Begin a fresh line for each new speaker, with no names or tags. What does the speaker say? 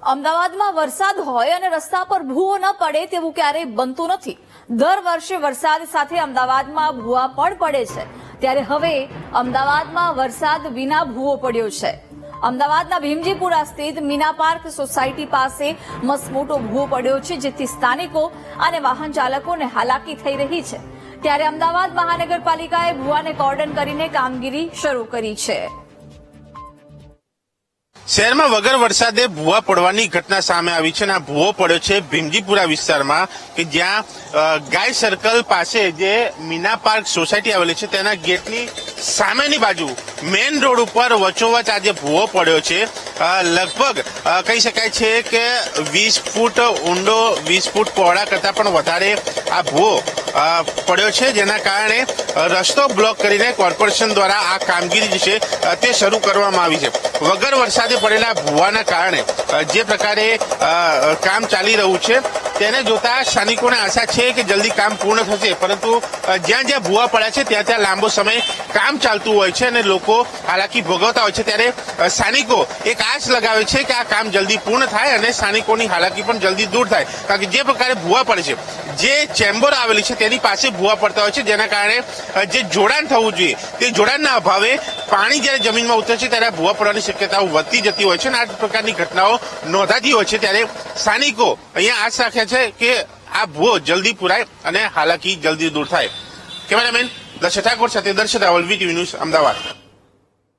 અમદાવાદમાં વરસાદ હોય અને રસ્તા પર ભૂવો ન પડે તેવું ક્યારેય બનતું નથી। દર વર્ષે વરસાદ સાથે અમદાવાદમાં ભૂવા પણ પડે છે, ત્યારે હવે અમદાવાદમાં વરસાદ વિના ભૂવો પડ્યો છે। અમદાવાદના ભીમજીપુરા સ્થિત મીના પાર્ક સોસાયટી પાસે મસમોટો ભૂવો પડ્યો છે, જેથી સ્થાનિકો અને વાહન ચાલકોને હાલાકી થઈ રહી છે। ત્યારે અમદાવાદ મહાનગરપાલિકાએ ભૂવાને કોર્ડન કરીને કામગીરી શરૂ કરી છે।
શહેરમાં વગર વરસાદે ભૂવા પડવાની ઘટના સામે આવી છે અને આ ભૂવો પડ્યો છે ભીમજીપુરા વિસ્તારમાં, કે જ્યાં ગાય સર્કલ પાસે જે મીના પાર્ક સોસાયટી આવેલી છે તેના ગેટની સામેની બાજુ મેઇન રોડ ઉપર વચોવચ આ જે ભૂવો પડ્યો છે, લગભગ કહી શકાય છે કે 20 ફૂટ ઊંડો, 20 ફૂટ પહોળા કરતા પણ વધારે આ ભૂવો પડ્યો છે, જેના કારણે રસ્તો બ્લોક કરીને કોર્પોરેશન દ્વારા આ કામગીરી છે તે શરૂ કરવામાં આવી છે। વગર વરસાદે પડેલા ભૂવાના કારણે જે પ્રકારે કામ ચાલી રહ્યું છે તેને જોતા સ્થાનિકોને આશા છે કે જલ્દી કામ પૂર્ણ થશે, પરંતુ જ્યાં જ્યાં ભૂવા પડ્યા છે ત્યાં ત્યાં લાંબો સમય કામ ચાલતું હોય છે અને લોકો હાલાકી ભોગવતા હોય છે। ત્યારે સ્થાનિકો એક આશ લગાવે છે કે આ કામ જલ્દી પૂર્ણ થાય અને સ્થાનિકોની હાલાકી પણ જલ્દી દૂર થાય, કારણ કે જે પ્રકારે ભૂવા પડે છે, જે ચેમ્બર આવેલી છે તેની પાસે ભૂવા પડતા હોય છે, જેના કારણે જે જોડાણ થવું જોઈએ તે જોડાણના અભાવે પાણી જ્યારે જમીનમાં ઉતરે છે ત્યારે ભૂવા પડવાની શક્યતાઓ વધતી જતી હોય છે અને આ પ્રકારની ઘટનાઓ નોંધાતી હોય છે। ત્યારે સ્થાનિકો અહીંયા આશ રાખ્યા છે કે આ ભૂવો જલ્દી પુરાય અને હાલાકી જલ્દી દૂર થાય। કેમેરામેન દર્શક ઠાકોર સાથે દર્શક રાવલ, વીટીવી ન્યૂઝ, અમદાવાદ।